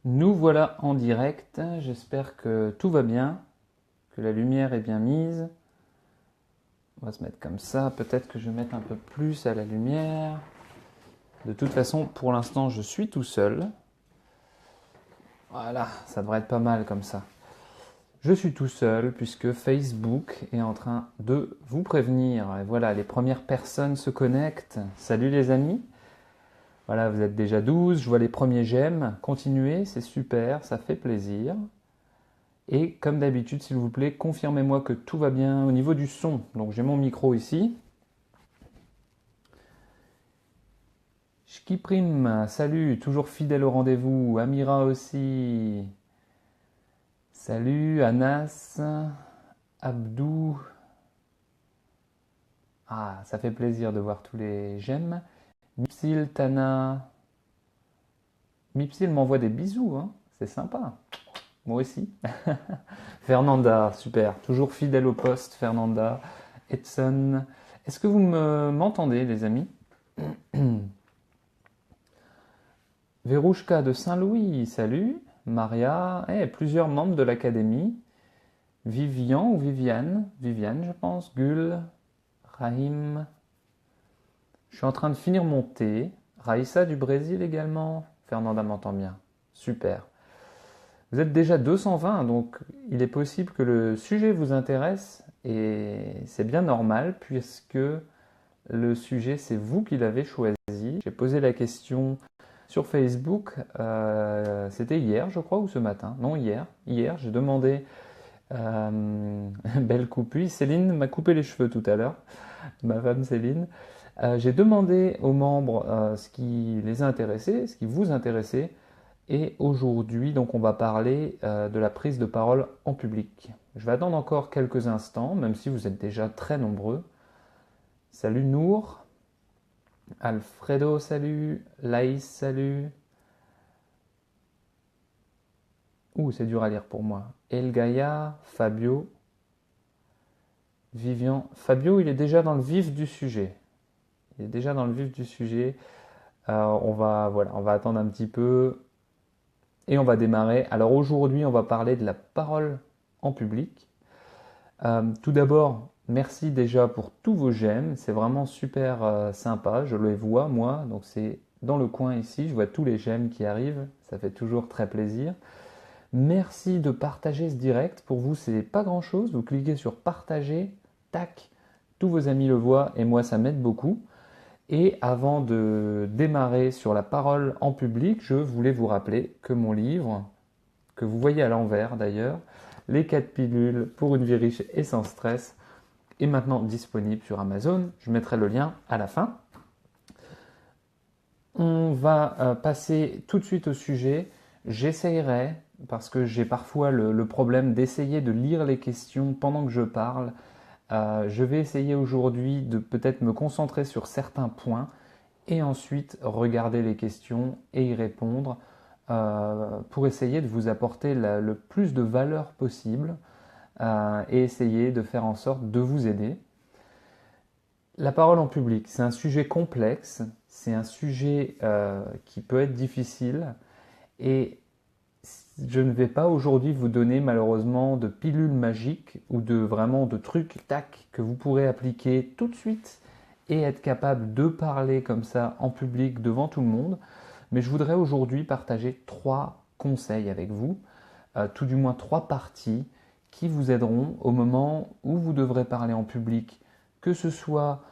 Nous voilà en direct, j'espère que tout va bien, que la lumière est bien mise. On va se mettre comme ça, peut-être que je vais mettre un peu plus à la lumière. De toute façon, pour l'instant, je suis tout seul. Voilà, ça devrait être pas mal comme ça. Je suis tout seul puisque Facebook est en train de vous prévenir. Et voilà, les premières personnes se connectent. Salut les amis. Voilà, vous êtes déjà 12, je vois les premiers j'aime. Continuez, c'est super, ça fait plaisir. Et comme d'habitude, s'il vous plaît, confirmez-moi que tout va bien au niveau du son. Donc j'ai mon micro ici. Shkiprim, salut, toujours fidèle au rendez-vous. Amira aussi. Salut, Anas, Abdou. Ah, ça fait plaisir de voir tous les j'aime. Mipsil, Tana. Mipsil m'envoie des bisous, hein. C'est sympa. Moi aussi. Fernanda, super. Toujours fidèle au poste, Fernanda. Edson. Est-ce que vous m'entendez, les amis? Verouchka de Saint-Louis, salut. Maria, plusieurs membres de l'académie. Vivian ou Viviane? Viviane, je pense. Gul, Rahim. Je suis en train de finir mon thé. Raïssa du Brésil également. Fernanda m'entend bien. Super. Vous êtes déjà 220, donc il est possible que le sujet vous intéresse et c'est bien normal puisque le sujet, c'est vous qui l'avez choisi. J'ai posé la question sur Facebook, c'était hier, je crois, ou ce matin? Non, hier. Hier, j'ai demandé, belle coupure. Céline m'a coupé les cheveux tout à l'heure, ma femme Céline. J'ai demandé aux membres ce qui les intéressait, ce qui vous intéressait. Et aujourd'hui, donc, on va parler de la prise de parole en public. Je vais attendre encore quelques instants, même si vous êtes déjà très nombreux. Salut Nour. Alfredo, salut. Laïs, salut. Ouh, c'est dur à lire pour moi. Elgaïa, Fabio, Vivian. Fabio, il est déjà dans le vif du sujet. Il est déjà dans le vif du sujet. Voilà, on va attendre un petit peu et on va démarrer. Alors aujourd'hui, on va parler de la parole en public. Tout d'abord, merci déjà pour tous vos j'aime. C'est vraiment super sympa. Je les vois, moi. Donc c'est dans le coin ici. Je vois tous les j'aime qui arrivent. Ça fait toujours très plaisir. Merci de partager ce direct. Pour vous, c'est pas grand-chose. Vous cliquez sur partager, tac, tous vos amis le voient et moi, ça m'aide beaucoup. Et avant de démarrer sur la parole en public, je voulais vous rappeler que mon livre, que vous voyez à l'envers d'ailleurs, Les 4 pilules pour une vie riche et sans stress, est maintenant disponible sur Amazon. Je mettrai le lien à la fin. On va passer tout de suite au sujet. J'essayerai, parce que j'ai parfois le problème d'essayer de lire les questions pendant que je parle. Je vais essayer aujourd'hui de peut-être me concentrer sur certains points et ensuite regarder les questions et y répondre pour essayer de vous apporter le plus de valeur possible et essayer de faire en sorte de vous aider. La parole en public, c'est un sujet complexe, c'est un sujet qui peut être difficile et je ne vais pas aujourd'hui vous donner malheureusement de pilules magiques ou de trucs tac que vous pourrez appliquer tout de suite et être capable de parler comme ça en public devant tout le monde. Mais je voudrais aujourd'hui partager 3 conseils avec vous, tout du moins 3 parties qui vous aideront au moment où vous devrez parler en public, que ce soit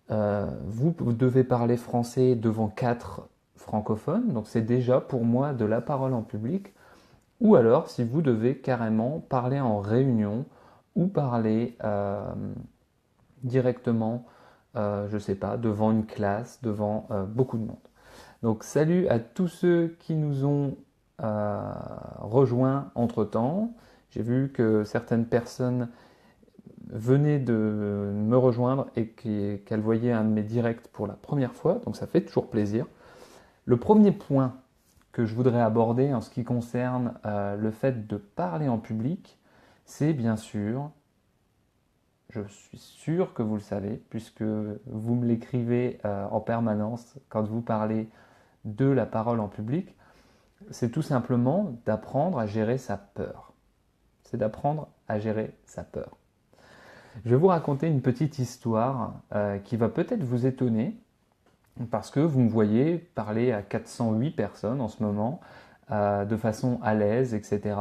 vous devez parler français devant 4 francophones, donc c'est déjà pour moi de la parole en public, ou alors si vous devez carrément parler en réunion ou parler directement, je ne sais pas, devant une classe, devant beaucoup de monde. Donc salut à tous ceux qui nous ont rejoints entre-temps. J'ai vu que certaines personnes venaient de me rejoindre et qu'elles voyaient un de mes directs pour la première fois, donc ça fait toujours plaisir. Le premier point que je voudrais aborder en ce qui concerne le fait de parler en public, c'est bien sûr, je suis sûr que vous le savez, puisque vous me l'écrivez en permanence quand vous parlez de la parole en public, c'est tout simplement d'apprendre à gérer sa peur. C'est d'apprendre à gérer sa peur. Je vais vous raconter une petite histoire qui va peut-être vous étonner parce que vous me voyez parler à 408 personnes en ce moment de façon à l'aise, etc.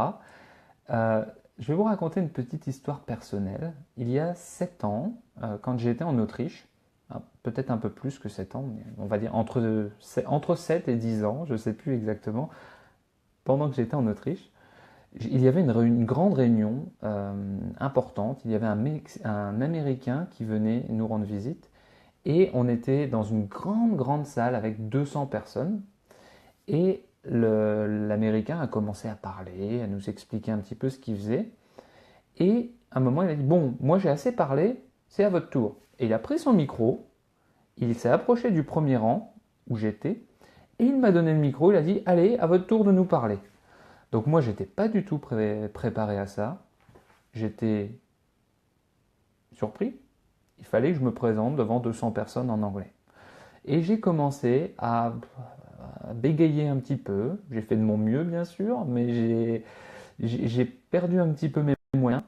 Euh, je vais vous raconter une petite histoire personnelle. Il y a 7 ans, quand j'étais en Autriche, peut-être un peu plus que 7 ans, mais on va dire entre 7 et 10 ans, je ne sais plus exactement, pendant que j'étais en Autriche, il y avait une grande réunion importante. Il y avait un Américain qui venait nous rendre visite et on était dans une grande, grande salle avec 200 personnes. Et l'Américain a commencé à parler, à nous expliquer un petit peu ce qu'il faisait. Et à un moment, il a dit, bon, moi j'ai assez parlé, c'est à votre tour. Et il a pris son micro, il s'est approché du premier rang où j'étais, et il m'a donné le micro, il a dit, allez, à votre tour de nous parler. Donc moi, j'étais pas du tout préparé à ça. J'étais surpris. Il fallait que je me présente devant 200 personnes en anglais. Et j'ai commencé à bégayer un petit peu. J'ai fait de mon mieux, bien sûr, mais j'ai perdu un petit peu mes moyens.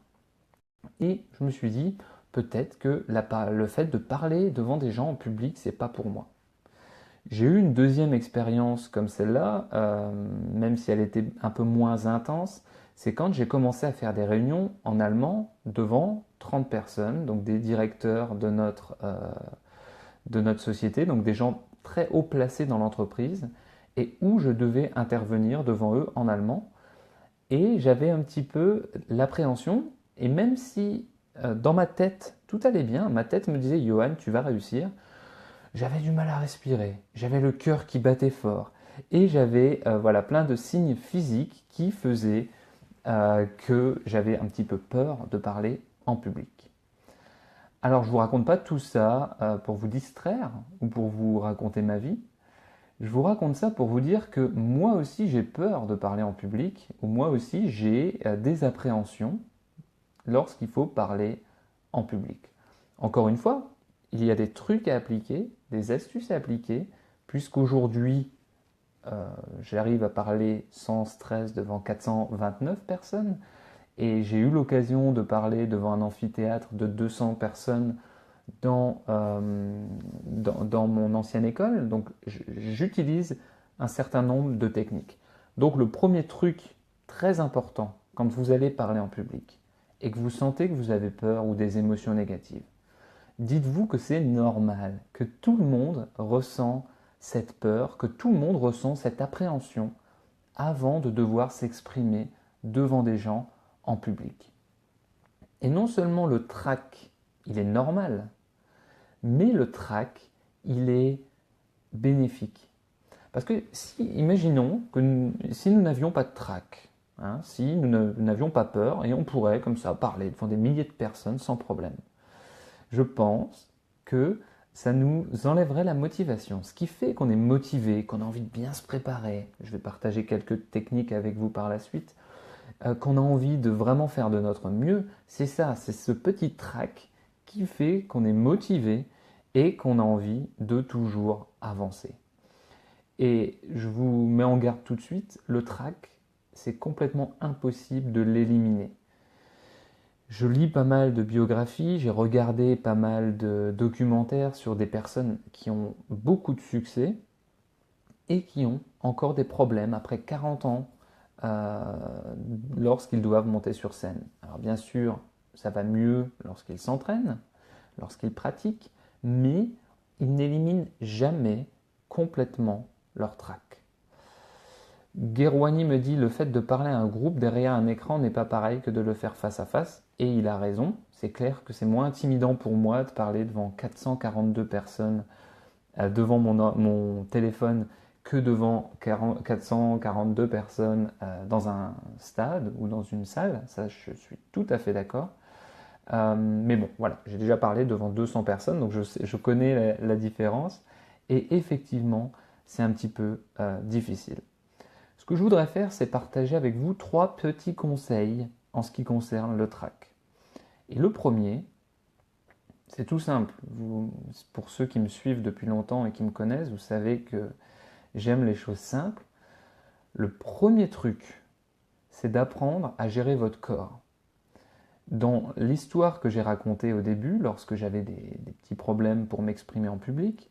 Et je me suis dit, peut-être que le fait de parler devant des gens en public, c'est pas pour moi. J'ai eu une deuxième expérience comme celle-là, même si elle était un peu moins intense, c'est quand j'ai commencé à faire des réunions en allemand devant 30 personnes, donc des directeurs de notre société, donc des gens très haut placés dans l'entreprise, et où je devais intervenir devant eux en allemand. Et j'avais un petit peu l'appréhension, et même si dans ma tête tout allait bien, ma tête me disait Johan, tu vas réussir, j'avais du mal à respirer, j'avais le cœur qui battait fort, et j'avais voilà, plein de signes physiques qui faisaient que j'avais un petit peu peur de parler en public. Alors je ne vous raconte pas tout ça pour vous distraire ou pour vous raconter ma vie. Je vous raconte ça pour vous dire que moi aussi j'ai peur de parler en public, ou moi aussi j'ai des appréhensions lorsqu'il faut parler en public. Encore une fois, il y a des trucs à appliquer, des astuces à appliquer, puisqu'aujourd'hui j'arrive à parler sans stress devant 429 personnes, et j'ai eu l'occasion de parler devant un amphithéâtre de 200 personnes dans mon ancienne école. Donc j'utilise un certain nombre de techniques. Donc le premier truc très important quand vous allez parler en public et que vous sentez que vous avez peur ou des émotions négatives, dites-vous que c'est normal, que tout le monde ressent cette peur, que tout le monde ressent cette appréhension avant de devoir s'exprimer devant des gens en public. Et non seulement le trac, il est normal, mais le trac, il est bénéfique. Parce que si, imaginons que si nous n'avions pas de trac, hein, si nous n'avions pas peur, et on pourrait comme ça parler devant des milliers de personnes sans problème, je pense que ça nous enlèverait la motivation. Ce qui fait qu'on est motivé, qu'on a envie de bien se préparer. Je vais partager quelques techniques avec vous par la suite. Qu'on a envie de vraiment faire de notre mieux, c'est ça, c'est ce petit trac qui fait qu'on est motivé et qu'on a envie de toujours avancer. Et je vous mets en garde tout de suite, le trac, c'est complètement impossible de l'éliminer. Je lis pas mal de biographies, j'ai regardé pas mal de documentaires sur des personnes qui ont beaucoup de succès et qui ont encore des problèmes après 40 ans euh, lorsqu'ils doivent monter sur scène. Alors bien sûr, ça va mieux lorsqu'ils s'entraînent, lorsqu'ils pratiquent, mais ils n'éliminent jamais complètement leur trac. Guerwani me dit le fait de parler à un groupe derrière un écran n'est pas pareil que de le faire face à face, et il a raison. C'est clair que c'est moins intimidant pour moi de parler devant 442 personnes devant mon téléphone que devant 442 personnes dans un stade ou dans une salle. Ça, je suis tout à fait d'accord. Mais bon, voilà, j'ai déjà parlé devant 200 personnes, donc je connais la différence. Et effectivement, c'est un petit peu difficile. Ce que je voudrais faire, c'est partager avec vous 3 petits conseils en ce qui concerne le trac. Et le premier, c'est tout simple. Pour ceux qui me suivent depuis longtemps et qui me connaissent, vous savez que j'aime les choses simples. Le premier truc, c'est d'apprendre à gérer votre corps. Dans l'histoire que j'ai racontée au début, lorsque j'avais des petits problèmes pour m'exprimer en public,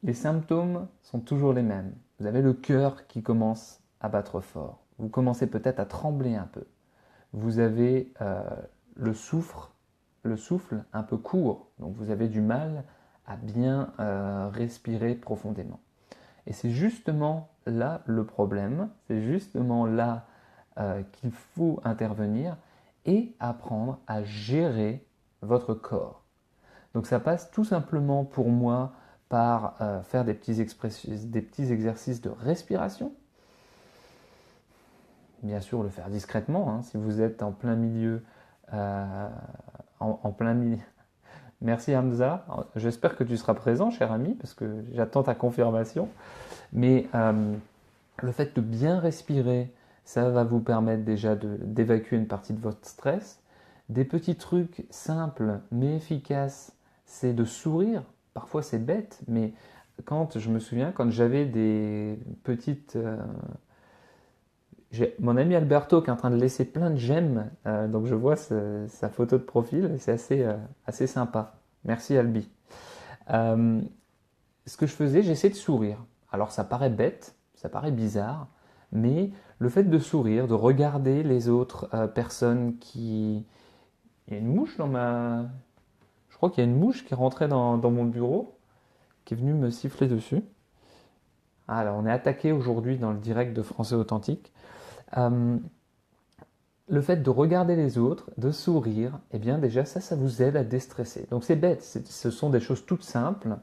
les symptômes sont toujours les mêmes. Vous avez le cœur qui commence à battre fort. Vous commencez peut-être à trembler un peu. Vous avez le souffle un peu court, donc vous avez du mal à bien respirer profondément. Et c'est justement là le problème, c'est justement là qu'il faut intervenir et apprendre à gérer votre corps. Donc ça passe tout simplement pour moi par faire des petits exercices de respiration. Bien sûr, le faire discrètement, hein, si vous êtes en plein milieu, en plein milieu. Merci Hamza, j'espère que tu seras présent, cher ami, parce que j'attends ta confirmation. Mais le fait de bien respirer, ça va vous permettre déjà d'évacuer une partie de votre stress. Des petits trucs simples mais efficaces, c'est de sourire. Parfois c'est bête, mais je me souviens, quand j'avais des petites... j'ai mon ami Alberto qui est en train de laisser plein de j'aime, donc je vois sa photo de profil, et c'est assez sympa. Merci Albi. Ce que je faisais, j'essayais de sourire. Alors ça paraît bête, ça paraît bizarre, mais le fait de sourire, de regarder les autres personnes qui... Il y a une mouche dans ma... Je crois qu'il y a une mouche qui est rentrée dans mon bureau, qui est venue me siffler dessus. Alors on est attaqué aujourd'hui dans le direct de Français Authentique. Le fait de regarder les autres, de sourire, eh bien déjà ça vous aide à déstresser. Donc c'est bête, ce sont des choses toutes simples,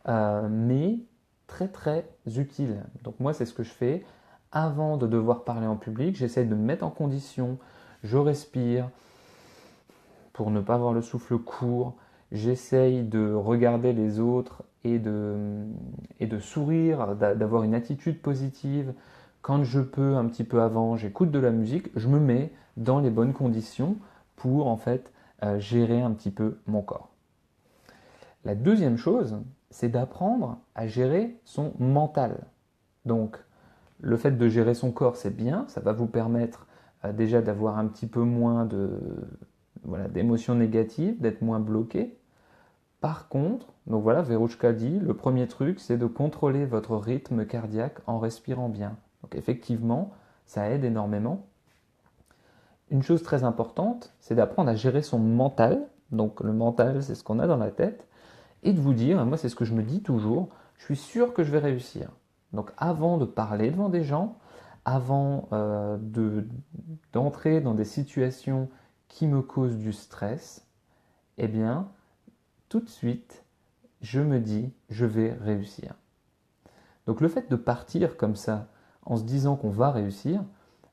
mais très très utiles. Donc moi c'est ce que je fais. Avant de devoir parler en public, j'essaie de me mettre en condition, je respire pour ne pas avoir le souffle court, j'essaye de regarder les autres et de sourire, d'avoir une attitude positive. Quand je peux, un petit peu avant, j'écoute de la musique, je me mets dans les bonnes conditions pour en fait gérer un petit peu mon corps. La deuxième chose, c'est d'apprendre à gérer son mental. Donc, le fait de gérer son corps, c'est bien, ça va vous permettre déjà d'avoir un petit peu moins d'émotions négatives, d'être moins bloqué. Par contre, donc voilà, Verouchka dit, le premier truc, c'est de contrôler votre rythme cardiaque en respirant bien. Donc effectivement, ça aide énormément. Une chose très importante, c'est d'apprendre à gérer son mental. Donc le mental, c'est ce qu'on a dans la tête. Et de vous dire, et moi c'est ce que je me dis toujours, je suis sûr que je vais réussir. Donc avant de parler devant des gens, avant d'entrer dans des situations qui me causent du stress, eh bien, tout de suite, je me dis, je vais réussir. Donc le fait de partir comme ça, en se disant qu'on va réussir,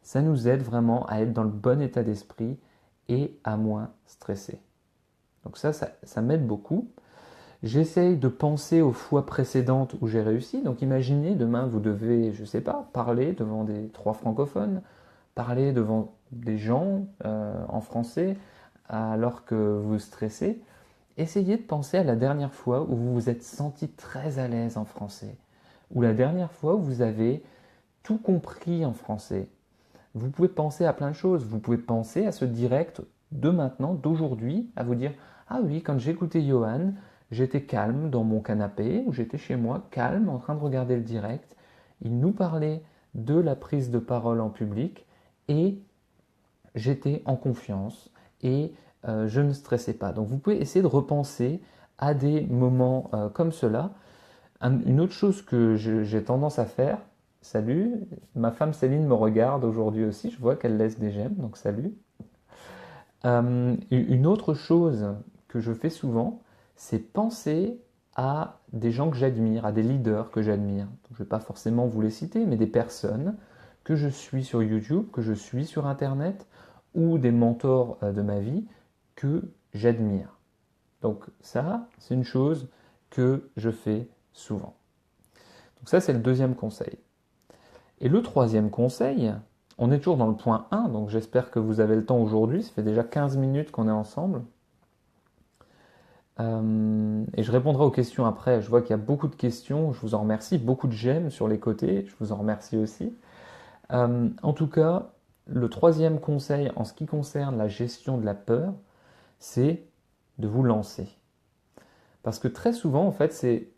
ça nous aide vraiment à être dans le bon état d'esprit et à moins stresser. Donc ça m'aide beaucoup. J'essaye de penser aux fois précédentes où j'ai réussi. Donc imaginez, demain vous devez, je ne sais pas, parler devant des 3 francophones, parler devant des gens en français alors que vous stressez. Essayez de penser à la dernière fois où vous vous êtes senti très à l'aise en français, ou la dernière fois où vous avez tout compris en français. Vous pouvez penser à plein de choses. Vous pouvez penser à ce direct de maintenant, d'aujourd'hui, à vous dire « Ah oui, quand j'écoutais Johan, j'étais calme dans mon canapé, ou j'étais chez moi, calme, en train de regarder le direct. Il nous parlait de la prise de parole en public, et j'étais en confiance, et je ne stressais pas. » Donc vous pouvez essayer de repenser à des moments comme cela. Une autre chose que j'ai tendance à faire, salut, ma femme Céline me regarde aujourd'hui aussi, je vois qu'elle laisse des j'aime, donc salut. Une autre chose que je fais souvent, c'est penser à des gens que j'admire, à des leaders que j'admire. Je ne vais pas forcément vous les citer, mais des personnes que je suis sur YouTube, que je suis sur Internet, ou des mentors de ma vie que j'admire. Donc ça, c'est une chose que je fais souvent. Donc ça, c'est le deuxième conseil. Et le troisième conseil, on est toujours dans le point 1, donc j'espère que vous avez le temps aujourd'hui, ça fait déjà 15 minutes qu'on est ensemble. Et je répondrai aux questions après, je vois qu'il y a beaucoup de questions, je vous en remercie, beaucoup de j'aime sur les côtés, je vous en remercie aussi. En tout cas, le troisième conseil en ce qui concerne la gestion de la peur, c'est de vous lancer. Parce que très souvent, en fait, c'est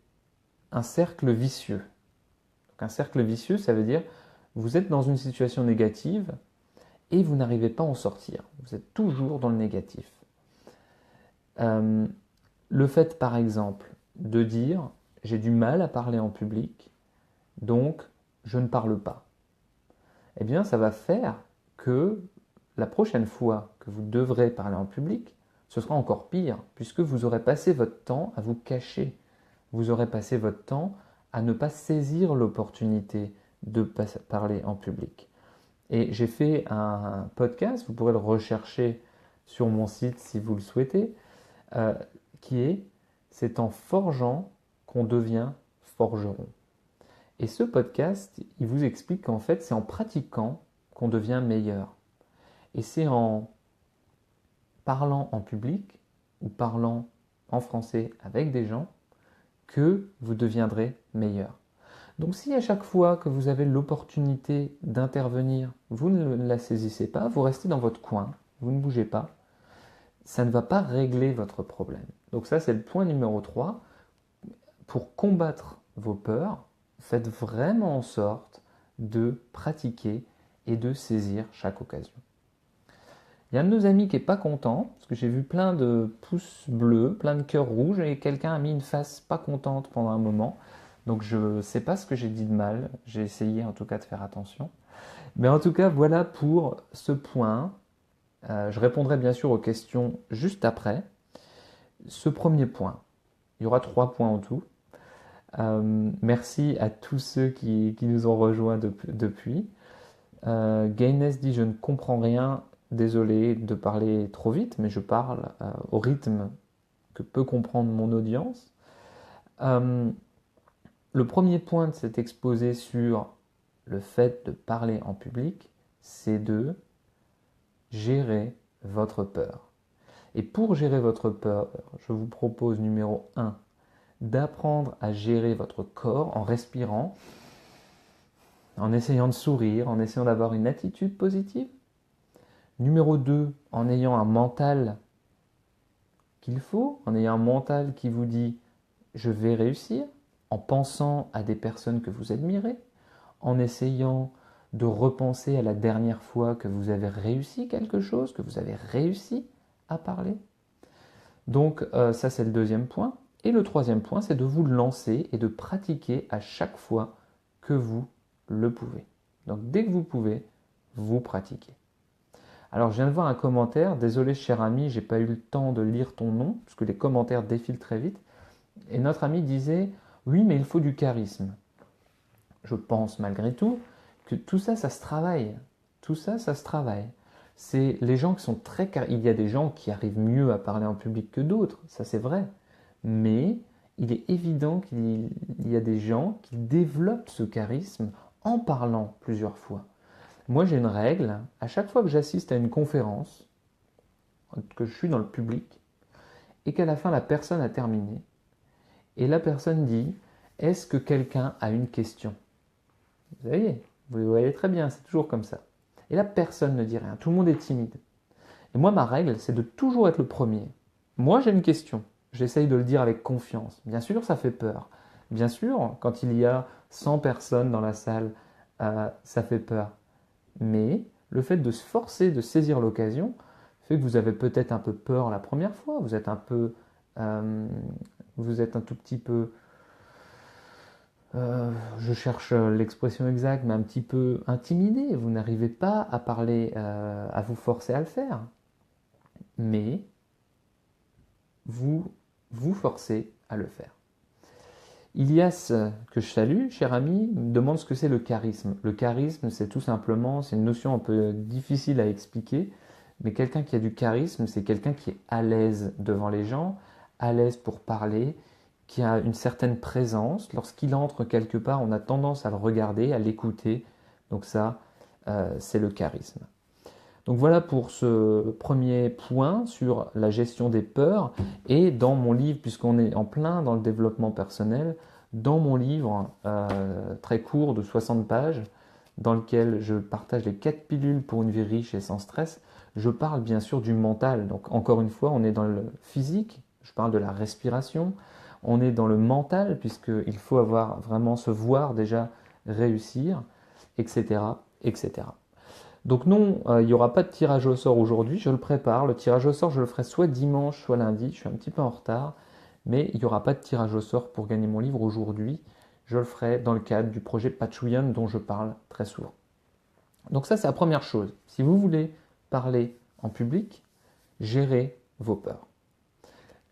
un cercle vicieux. Donc, un cercle vicieux, ça veut dire vous êtes dans une situation négative et vous n'arrivez pas à en sortir. Vous êtes toujours dans le négatif. Le fait, par exemple, de dire j'ai du mal à parler en public, donc je ne parle pas. Eh bien, ça va faire que la prochaine fois que vous devrez parler en public, ce sera encore pire, puisque vous aurez passé votre temps à vous cacher. Vous aurez passé votre temps à ne pas saisir l'opportunité de parler en public. Et j'ai fait un podcast, vous pourrez le rechercher sur mon site si vous le souhaitez, qui est C'est en forgeant qu'on devient forgeron. Et ce podcast, il vous explique qu'en fait, c'est en pratiquant qu'on devient meilleur. Et c'est en parlant en public ou parlant en français avec des gens que vous deviendrez meilleur. Donc si à chaque fois que vous avez l'opportunité d'intervenir, vous ne la saisissez pas, vous restez dans votre coin, vous ne bougez pas, ça ne va pas régler votre problème. Donc ça, c'est le point numéro 3. Pour combattre vos peurs, faites vraiment en sorte de pratiquer et de saisir chaque occasion. Il y a un de nos amis qui n'est pas content, parce que j'ai vu plein de pouces bleus, plein de cœurs rouges, et quelqu'un a mis une face pas contente pendant un moment. Donc je ne sais pas ce que j'ai dit de mal, j'ai essayé en tout cas de faire attention. Mais en tout cas, voilà pour ce point. Je répondrai bien sûr aux questions juste après. Ce premier point, il y aura 3 points en tout. Merci à tous ceux qui nous ont rejoints depuis. Gaines dit je ne comprends rien, désolé de parler trop vite, mais je parle au rythme que peut comprendre mon audience. Le premier point de cet exposé sur le fait de parler en public, c'est de gérer votre peur. Et pour gérer votre peur, je vous propose numéro 1, d'apprendre à gérer votre corps en respirant, en essayant de sourire, en essayant d'avoir une attitude positive. Numéro 2, en ayant un mental qu'il faut, en ayant un mental qui vous dit je vais réussir, en pensant à des personnes que vous admirez, en essayant de repenser à la dernière fois que vous avez réussi quelque chose, que vous avez réussi à parler. Donc ça c'est le deuxième point. Et le troisième point, c'est de vous lancer et de pratiquer à chaque fois que vous le pouvez. Donc dès que vous pouvez, vous pratiquez. Alors je viens de voir un commentaire, désolé cher ami, j'ai pas eu le temps de lire ton nom, parce que les commentaires défilent très vite. Et notre ami disait, oui mais il faut du charisme. Je pense malgré tout que tout ça, ça se travaille. Tout ça, ça se travaille. C'est les gens qui sont très... Il y a des gens qui arrivent mieux à parler en public que d'autres, ça c'est vrai. Mais il est évident qu'il y a des gens qui développent ce charisme en parlant plusieurs fois. Moi j'ai une règle, à chaque fois que j'assiste à une conférence, que je suis dans le public, et qu'à la fin la personne a terminé, et la personne dit « Est-ce que quelqu'un a une question ?» Vous voyez très bien, c'est toujours comme ça. Et là, personne ne dit rien, tout le monde est timide. Et moi, ma règle, c'est de toujours être le premier. Moi, j'ai une question, j'essaye de le dire avec confiance. Bien sûr, ça fait peur. Bien sûr, quand il y a 100 personnes dans la salle, ça fait peur. Mais le fait de se forcer, de saisir l'occasion, fait que vous avez peut-être un peu peur la première fois, vous êtes un tout petit peu... je cherche l'expression exacte, mais un petit peu intimidé. Vous n'arrivez pas à parler, à vous forcer à le faire. Mais vous vous forcez à le faire. Ilias, que je salue, cher ami, me demande ce que c'est le charisme. Le charisme, c'est tout simplement, c'est une notion un peu difficile à expliquer, mais quelqu'un qui a du charisme, c'est quelqu'un qui est à l'aise devant les gens, à l'aise pour parler, qui a une certaine présence. Lorsqu'il entre quelque part, on a tendance à le regarder, à l'écouter. Donc ça, c'est le charisme. Donc voilà pour ce premier point sur la gestion des peurs. Et dans mon livre, puisqu'on est en plein dans le développement personnel, dans mon livre très court de 60 pages, dans lequel je partage les 4 pilules pour une vie riche et sans stress, je parle bien sûr du mental. Donc encore une fois, on est dans le physique, je parle de la respiration, on est dans le mental, puisqu'il faut avoir vraiment se voir déjà réussir, etc., etc. Donc non, il n'y aura pas de tirage au sort aujourd'hui, je le prépare. Le tirage au sort, je le ferai soit dimanche, soit lundi, je suis un petit peu en retard, mais il n'y aura pas de tirage au sort pour gagner mon livre aujourd'hui. Je le ferai dans le cadre du projet Patchouyan dont je parle très souvent. Donc ça, c'est la première chose. Si vous voulez parler en public, gérez vos peurs.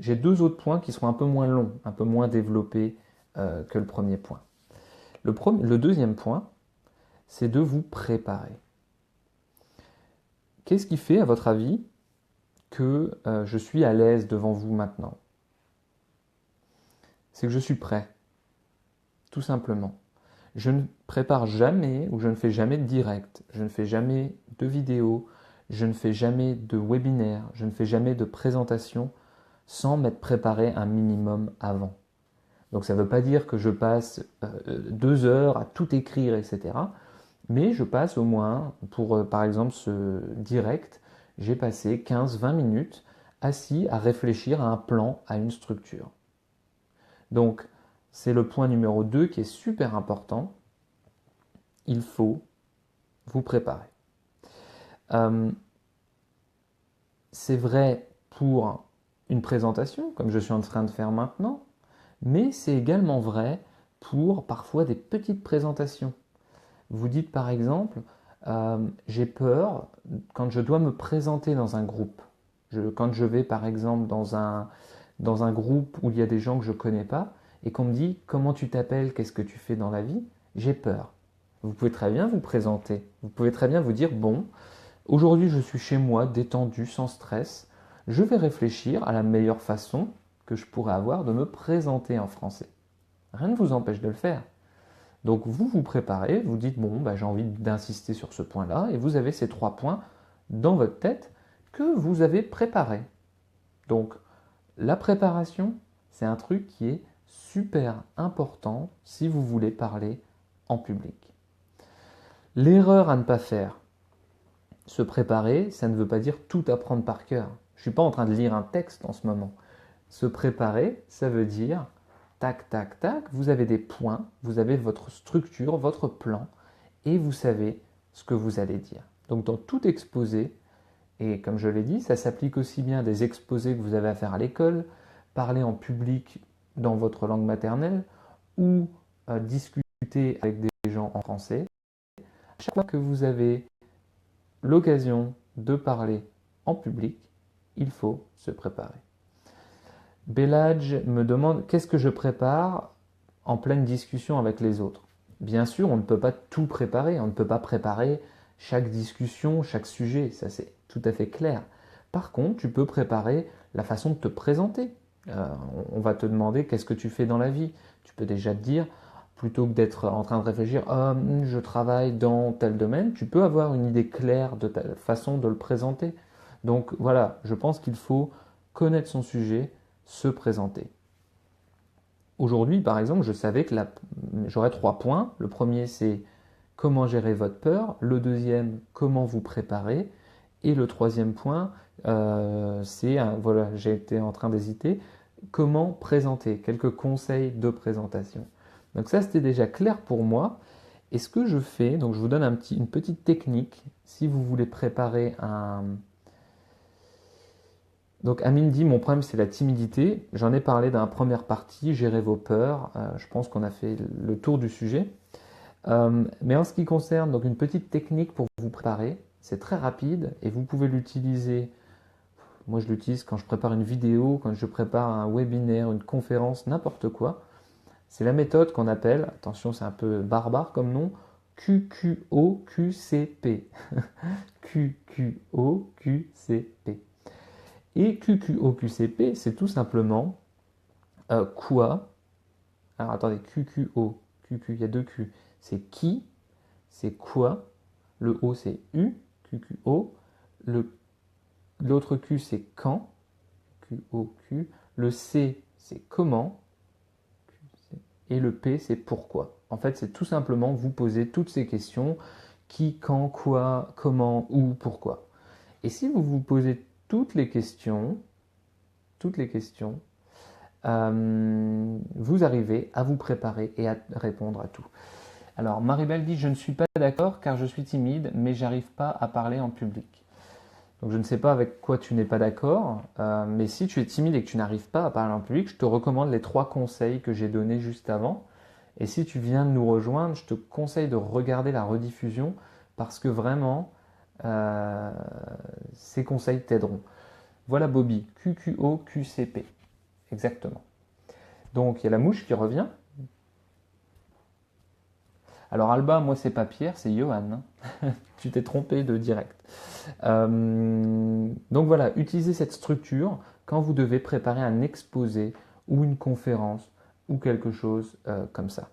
J'ai deux autres points qui seront un peu moins longs, un peu moins développés que le premier point. Le deuxième point, c'est de vous préparer. Qu'est-ce qui fait, à votre avis, que je suis à l'aise devant vous maintenant? C'est que je suis prêt, tout simplement. Je ne prépare jamais ou je ne fais jamais de direct, je ne fais jamais de vidéo, je ne fais jamais de webinaire, je ne fais jamais de présentation sans m'être préparé un minimum avant. Donc ça ne veut pas dire que je passe 2 heures à tout écrire, etc. Mais je passe au moins, pour par exemple ce direct, j'ai passé 15-20 minutes assis à réfléchir à un plan, à une structure. Donc c'est le point numéro 2 qui est super important. Il faut vous préparer. C'est vrai pour une présentation, comme je suis en train de faire maintenant, mais c'est également vrai pour parfois des petites présentations. Vous dites par exemple, j'ai peur quand je dois me présenter dans un groupe. Quand je vais par exemple dans un groupe où il y a des gens que je ne connais pas et qu'on me dit comment tu t'appelles, qu'est-ce que tu fais dans la vie, j'ai peur. Vous pouvez très bien vous présenter. Vous pouvez très bien vous dire, bon, aujourd'hui je suis chez moi, détendu, sans stress. Je vais réfléchir à la meilleure façon que je pourrais avoir de me présenter en français. Rien ne vous empêche de le faire. Donc vous vous préparez, vous dites bon, bah, j'ai envie d'insister sur ce point-là, et vous avez ces 3 points dans votre tête que vous avez préparés. Donc la préparation, c'est un truc qui est super important si vous voulez parler en public. L'erreur à ne pas faire, se préparer, ça ne veut pas dire tout apprendre par cœur. Je ne suis pas en train de lire un texte en ce moment. Se préparer, ça veut dire tac, tac, tac, vous avez des points, vous avez votre structure, votre plan, et vous savez ce que vous allez dire. Donc dans tout exposé, et comme je l'ai dit, ça s'applique aussi bien à des exposés que vous avez à faire à l'école, parler en public dans votre langue maternelle, ou discuter avec des gens en français. À chaque fois que vous avez l'occasion de parler en public, il faut se préparer. Belladj me demande qu'est-ce que je prépare en pleine discussion avec les autres. Bien sûr, on ne peut pas tout préparer, on ne peut pas préparer chaque discussion, chaque sujet, ça c'est tout à fait clair. Par contre, tu peux préparer la façon de te présenter. On va te demander qu'est-ce que tu fais dans la vie. Tu peux déjà te dire, plutôt que d'être en train de réfléchir, je travaille dans tel domaine, tu peux avoir une idée claire de ta façon de le présenter. Donc voilà, je pense qu'il faut connaître son sujet, se présenter. Aujourd'hui, par exemple, je savais que j'aurais 3 points. Le premier, c'est comment gérer votre peur. Le deuxième, comment vous préparer. Et le troisième point, voilà, j'ai été en train d'hésiter, comment présenter, quelques conseils de présentation. Donc ça, c'était déjà clair pour moi. Et ce que je fais, donc je vous donne une petite technique, si vous voulez préparer un... Donc Amine dit, mon problème c'est la timidité. J'en ai parlé dans la première partie, gérer vos peurs. Je pense qu'on a fait le tour du sujet. Mais en ce qui concerne donc une petite technique pour vous préparer, c'est très rapide et vous pouvez l'utiliser. Moi je l'utilise quand je prépare une vidéo, quand je prépare un webinaire, une conférence, n'importe quoi. C'est la méthode qu'on appelle, attention c'est un peu barbare comme nom, QQOQCP. QQOQCP. Et QQOQCP, c'est tout simplement quoi. Alors attendez, QQO, QQ, il y a 2 Q. C'est qui, c'est quoi. Le O, c'est U, QQO. L'autre Q, c'est quand, QOQ. Le C, c'est comment. Et le P, c'est pourquoi. En fait, c'est tout simplement vous poser toutes ces questions, qui, quand, quoi, comment, où, pourquoi. Et si vous vous posez toutes les questions, vous arrivez à vous préparer et à répondre à tout. Alors, Maribel dit, je ne suis pas d'accord car je suis timide, mais j'arrive pas à parler en public. Donc, je ne sais pas avec quoi tu n'es pas d'accord, mais si tu es timide et que tu n'arrives pas à parler en public, je te recommande les 3 conseils que j'ai donnés juste avant. Et si tu viens de nous rejoindre, je te conseille de regarder la rediffusion parce que vraiment, ces conseils t'aideront. Voilà Bobby, QQOQCP, exactement. Donc il y a la mouche qui revient. Alors Alba, moi c'est pas Pierre, c'est Johan. Tu t'es trompé de direct. Donc voilà, utilisez cette structure quand vous devez préparer un exposé ou une conférence ou quelque chose comme ça.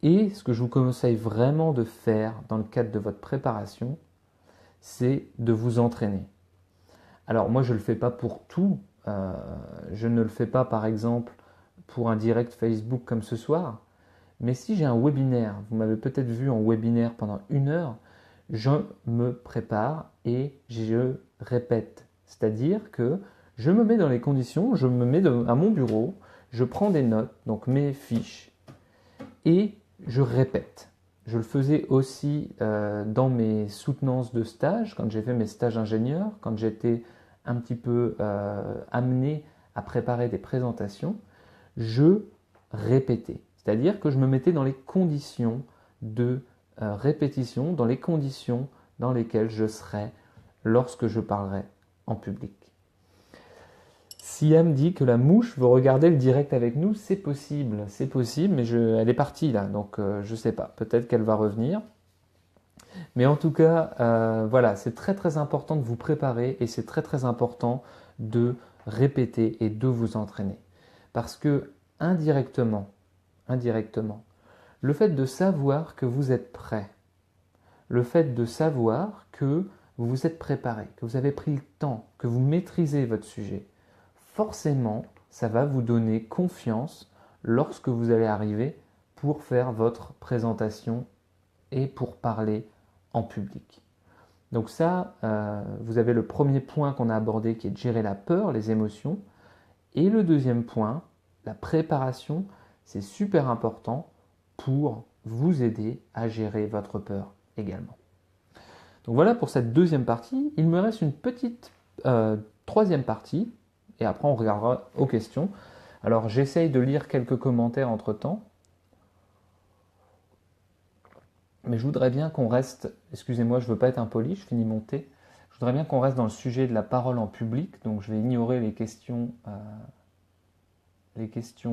Et ce que je vous conseille vraiment de faire dans le cadre de votre préparation, c'est de vous entraîner. Alors moi je ne le fais pas pour tout. Je ne le fais pas par exemple pour un direct Facebook comme ce soir. Mais si j'ai un webinaire, vous m'avez peut-être vu en webinaire pendant 1 heure, je me prépare et je répète. C'est-à-dire que je me mets dans les conditions, je me mets à mon bureau, je prends des notes, donc mes fiches, et je répète. Je le faisais aussi dans mes soutenances de stage, quand j'ai fait mes stages ingénieurs, quand j'étais un petit peu amené à préparer des présentations, je répétais. C'est-à-dire que je me mettais dans les conditions de répétition, dans les conditions dans lesquelles je serais lorsque je parlerai en public. Siam dit que la mouche veut regarder le direct avec nous, c'est possible, mais elle est partie là, donc je ne sais pas, peut-être qu'elle va revenir. Mais en tout cas, voilà, c'est très très important de vous préparer et c'est très très important de répéter et de vous entraîner. Parce que indirectement, le fait de savoir que vous êtes prêt, le fait de savoir que vous vous êtes préparé, que vous avez pris le temps, que vous maîtrisez votre sujet, forcément, ça va vous donner confiance lorsque vous allez arriver pour faire votre présentation et pour parler en public. Donc ça, vous avez le premier point qu'on a abordé qui est de gérer la peur, les émotions. Et le deuxième point, la préparation, c'est super important pour vous aider à gérer votre peur également. Donc voilà pour cette deuxième partie. Il me reste une petite troisième partie et après on regardera aux questions. Alors j'essaye de lire quelques commentaires entre temps. Mais je voudrais bien qu'on reste, excusez-moi, je ne veux pas être impoli, je finis mon thé. Je voudrais bien qu'on reste dans le sujet de la parole en public, donc je vais ignorer les questions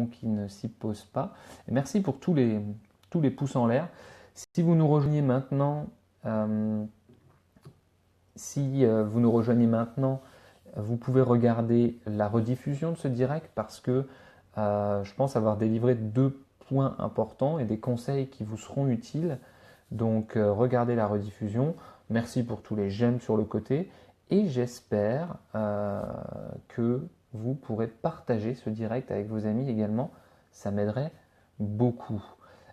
qui ne s'y posent pas. Et merci pour tous les pouces en l'air. Si vous nous rejoignez maintenant, vous pouvez regarder la rediffusion de ce direct parce que je pense avoir délivré 2 points importants et des conseils qui vous seront utiles. Donc regardez la rediffusion. Merci pour tous les j'aime sur le côté et j'espère que vous pourrez partager ce direct avec vos amis également. Ça m'aiderait beaucoup.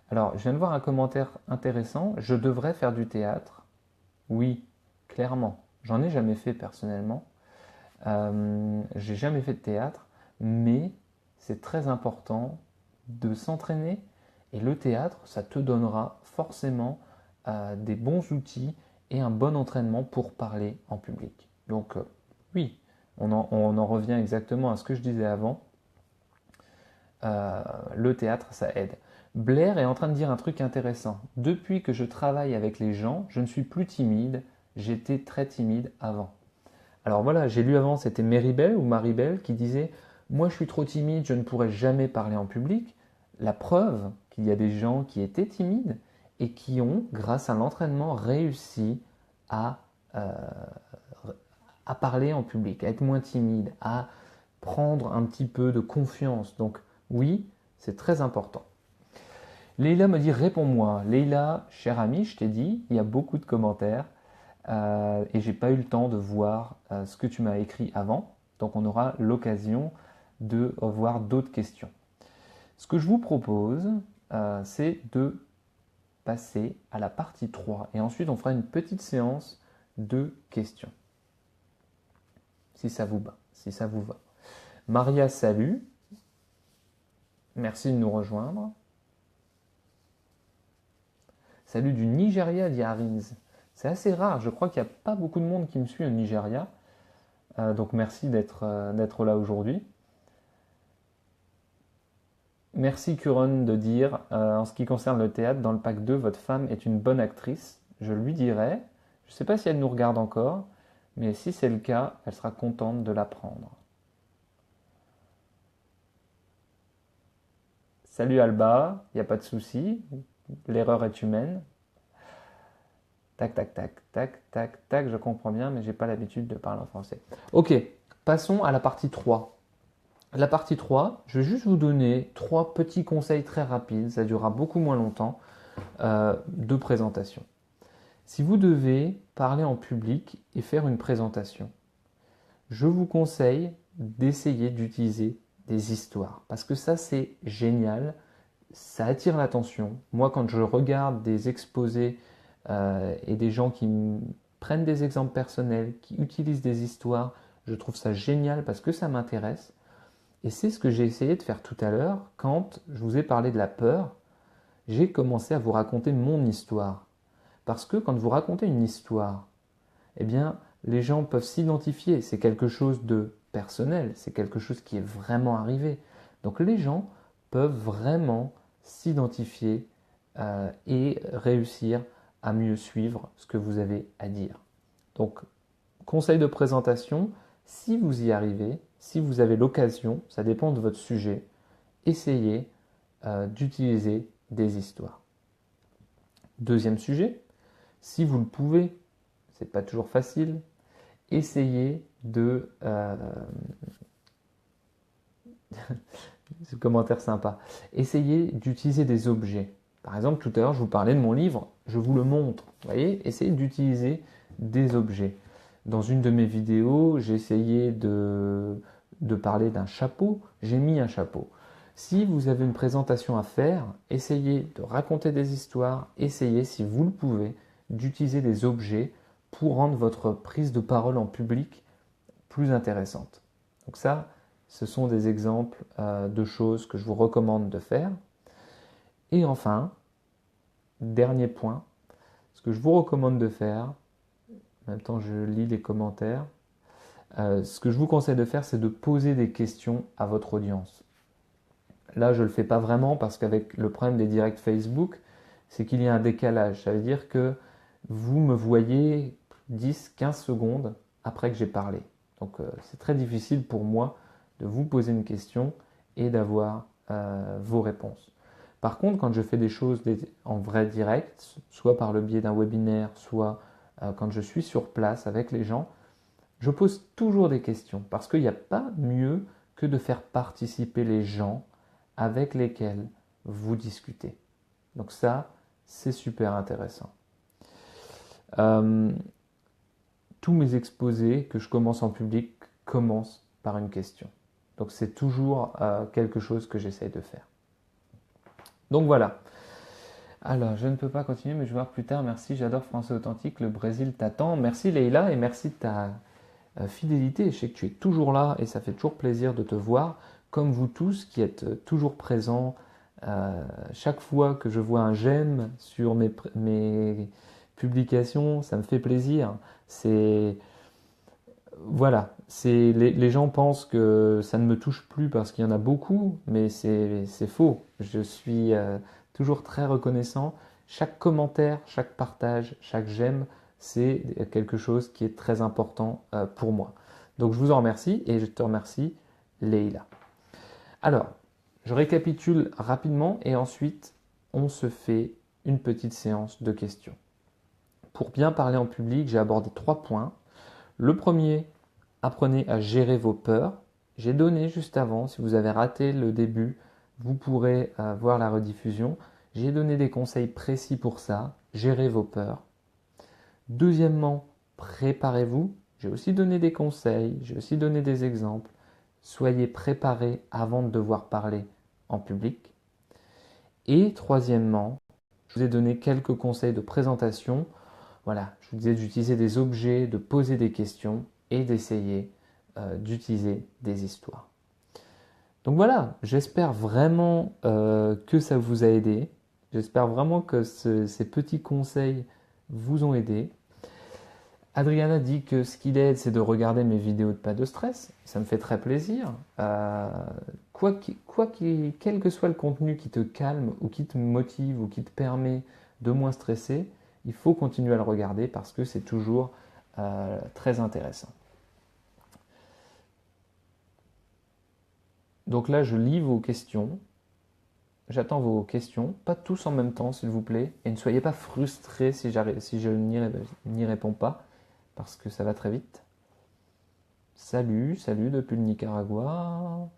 Alors, je viens de voir un commentaire intéressant. Je devrais faire du théâtre. Oui, clairement. J'en ai jamais fait personnellement. J'ai jamais fait de théâtre, mais c'est très important de s'entraîner. Et le théâtre, ça te donnera forcément des bons outils et un bon entraînement pour parler en public. Donc, oui, on en revient exactement à ce que je disais avant. Le théâtre, ça aide. Blair est en train de dire un truc intéressant. Depuis que je travaille avec les gens, je ne suis plus timide. J'étais très timide avant. Alors voilà, j'ai lu avant, c'était Maribel qui disait « Moi, je suis trop timide, je ne pourrai jamais parler en public. » La preuve qu'il y a des gens qui étaient timides et qui ont, grâce à l'entraînement, réussi à parler en public, à être moins timide, à prendre un petit peu de confiance. Donc oui, c'est très important. Leïla me dit « Réponds-moi ». Leïla, chère amie, je t'ai dit, il y a beaucoup de commentaires et j'ai pas eu le temps de voir ce que tu m'as écrit avant. Donc on aura l'occasion de voir d'autres questions. Ce que je vous propose, c'est de passer à la partie 3 et ensuite on fera une petite séance de questions. Si ça vous va, si ça vous va. Maria, salut. Merci de nous rejoindre. Salut du Nigeria, dit Arins. C'est assez rare, je crois qu'il n'y a pas beaucoup de monde qui me suit au Nigeria. Donc merci d'être là aujourd'hui. Merci Curon de dire, en ce qui concerne le théâtre, dans le pack 2, votre femme est une bonne actrice. Je lui dirai, je ne sais pas si elle nous regarde encore, mais si c'est le cas, elle sera contente de l'apprendre. Salut Alba, il n'y a pas de souci, l'erreur est humaine. Tac, tac, tac, tac, tac, tac, je comprends bien, mais j'ai pas l'habitude de parler en français. Ok, passons à la partie 3. La partie 3, je vais juste vous donner 3 petits conseils très rapides, ça durera beaucoup moins longtemps, de présentation. Si vous devez parler en public et faire une présentation, je vous conseille d'essayer d'utiliser des histoires, parce que ça c'est génial, ça attire l'attention. Moi quand je regarde des exposés et des gens qui prennent des exemples personnels, qui utilisent des histoires, je trouve ça génial parce que ça m'intéresse. Et c'est ce que j'ai essayé de faire tout à l'heure quand je vous ai parlé de la peur. J'ai commencé à vous raconter mon histoire. Parce que quand vous racontez une histoire, eh bien, les gens peuvent s'identifier. C'est quelque chose de personnel, c'est quelque chose qui est vraiment arrivé. Donc les gens peuvent vraiment s'identifier et réussir à mieux suivre ce que vous avez à dire. Donc, conseil de présentation, si vous y arrivez, si vous avez l'occasion, ça dépend de votre sujet, essayez d'utiliser des histoires. Deuxième sujet, si vous le pouvez, c'est pas toujours facile, essayez de... ce commentaire sympa. Essayez d'utiliser des objets. Par exemple, tout à l'heure, je vous parlais de mon livre, je vous le montre. Vous voyez, essayez d'utiliser des objets. Dans une de mes vidéos, j'ai essayé de parler d'un chapeau, j'ai mis un chapeau. Si vous avez une présentation à faire, essayez de raconter des histoires, essayez, si vous le pouvez, d'utiliser des objets pour rendre votre prise de parole en public plus intéressante. Donc ça, ce sont des exemples de choses que je vous recommande de faire. Et enfin, dernier point, ce que je vous recommande de faire, en même temps je lis les commentaires, ce que je vous conseille de faire, c'est de poser des questions à votre audience. Là, je ne le fais pas vraiment parce qu'avec le problème des directs Facebook, c'est qu'il y a un décalage. Ça veut dire que vous me voyez 10-15 secondes après que j'ai parlé. Donc c'est très difficile pour moi de vous poser une question et d'avoir vos réponses. Par contre, quand je fais des choses en vrai direct, soit par le biais d'un webinaire, soit quand je suis sur place avec les gens, je pose toujours des questions parce qu'il n'y a pas mieux que de faire participer les gens avec lesquels vous discutez. Donc ça, c'est super intéressant. Tous mes exposés que je commence en public commencent par une question. Donc c'est toujours quelque chose que j'essaye de faire. Donc voilà. Alors, je ne peux pas continuer, mais je vais voir plus tard. Merci, j'adore Français Authentique, le Brésil t'attend. Merci Leïla et merci de ta fidélité. Je sais que tu es toujours là et ça fait toujours plaisir de te voir, comme vous tous qui êtes toujours présents. Chaque fois que je vois un j'aime sur mes publications, ça me fait plaisir. Voilà, les gens pensent que ça ne me touche plus parce qu'il y en a beaucoup, mais c'est faux. Je suis toujours très reconnaissant. Chaque commentaire, chaque partage, chaque j'aime, c'est quelque chose qui est très important pour moi. Donc je vous en remercie et je te remercie, Leïla. Alors, je récapitule rapidement et ensuite on se fait une petite séance de questions. Pour bien parler en public, j'ai abordé 3 points. Le premier, apprenez à gérer vos peurs. J'ai donné juste avant, si vous avez raté le début, vous pourrez voir la rediffusion. J'ai donné des conseils précis pour ça, gérer vos peurs. Deuxièmement, préparez-vous. J'ai aussi donné des conseils, j'ai aussi donné des exemples. Soyez préparés avant de devoir parler en public. Et troisièmement, je vous ai donné quelques conseils de présentation. Voilà, je vous disais d'utiliser des objets, de poser des questions et d'essayer d'utiliser des histoires. Donc voilà, j'espère vraiment que ça vous a aidé. J'espère vraiment que ces petits conseils vous ont aidé. Adriana dit que ce qui l'aide, c'est de regarder mes vidéos de pas de stress. Ça me fait très plaisir. Quel que soit le contenu qui te calme ou qui te motive ou qui te permet de moins stresser, il faut continuer à le regarder parce que c'est toujours très intéressant. Donc là, je lis vos questions. J'attends vos questions. Pas tous en même temps, s'il vous plaît. Et ne soyez pas frustrés si je n'y réponds pas parce que ça va très vite. Salut, salut depuis le Nicaragua.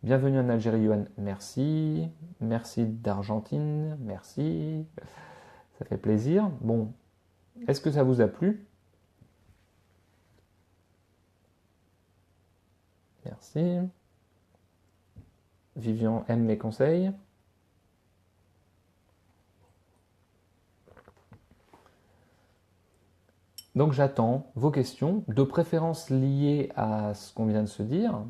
Bienvenue en Algérie, Yohan. Merci. Merci d'Argentine. Merci. Ça fait plaisir. Bon, est-ce que ça vous a plu? Merci. Vivian aime mes conseils. Donc j'attends vos questions, de préférence liées à ce qu'on vient de se dire.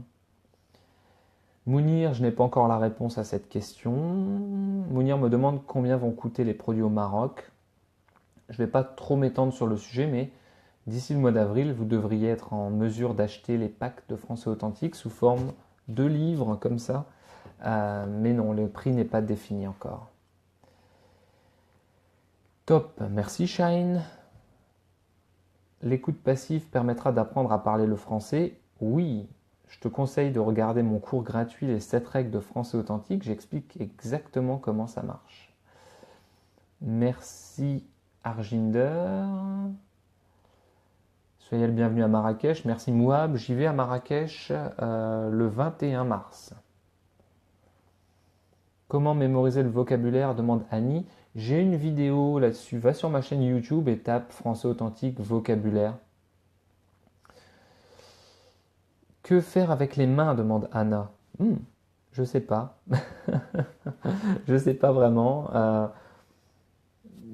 Mounir, je n'ai pas encore la réponse à cette question. Mounir me demande combien vont coûter les produits au Maroc. Je ne vais pas trop m'étendre sur le sujet, mais d'ici le mois d'avril, vous devriez être en mesure d'acheter les packs de français authentique sous forme de livres comme ça. Mais non, le prix n'est pas défini encore. Top, merci Shine. L'écoute passive permettra d'apprendre à parler le français. Oui, je te conseille de regarder mon cours gratuit Les 7 règles de français authentique. J'explique exactement comment ça marche. Merci Arginder. Soyez le bienvenu à Marrakech. Merci Mouab. J'y vais à Marrakech le 21 mars. Comment mémoriser le vocabulaire demande Annie. J'ai une vidéo là-dessus. Va sur ma chaîne YouTube et tape français authentique vocabulaire. Que faire avec les mains demande Anna. Je sais pas. Je sais pas vraiment.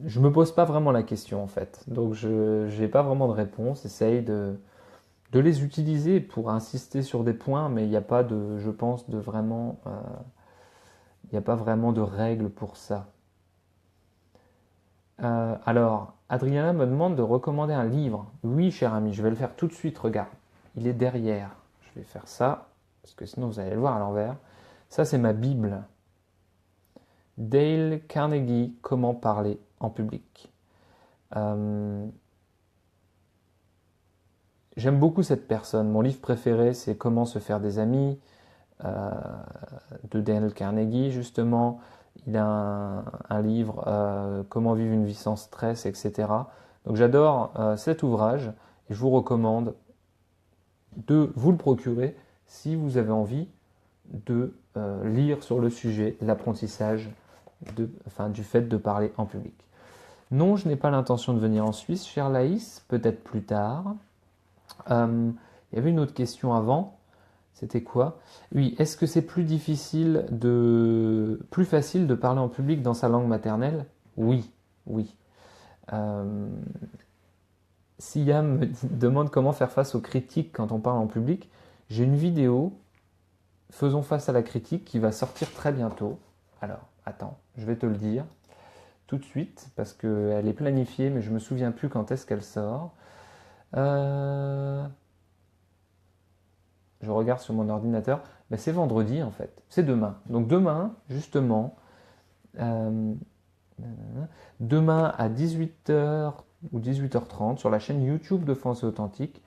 Je me pose pas vraiment la question en fait. Donc je n'ai pas vraiment de réponse. Essaye de les utiliser pour insister sur des points, mais il n'y a pas de, je pense, de vraiment, il n'y a pas vraiment de règles pour ça. Alors, Adriana me demande de recommander un livre. Oui, cher ami, je vais le faire tout de suite. Regarde, il est derrière. Je vais faire ça, parce que sinon vous allez le voir à l'envers. Ça, c'est ma Bible. Dale Carnegie, Comment parler en public. J'aime beaucoup cette personne. Mon livre préféré, c'est Comment se faire des amis, de Dale Carnegie, justement. Il a un livre, Comment vivre une vie sans stress, etc. Donc j'adore cet ouvrage et je vous recommande de vous le procurer si vous avez envie de lire sur le sujet, l'apprentissage du fait de parler en public. Non, je n'ai pas l'intention de venir en Suisse, chère Laïs, peut-être plus tard. Il y avait une autre question avant. C'était quoi? Oui, est-ce que c'est plus facile de parler en public dans sa langue maternelle? Oui, oui. Siam me demande comment faire face aux critiques quand on parle en public. J'ai une vidéo, Faisons face à la critique, qui va sortir très bientôt. Alors, attends, je vais te le dire tout de suite, parce qu'elle est planifiée, mais je ne me souviens plus quand est-ce qu'elle sort. Je regarde sur mon ordinateur. Ben, c'est vendredi en fait. C'est demain. Donc demain, justement, demain à 18h ou 18h30 sur la chaîne YouTube de Français Authentique,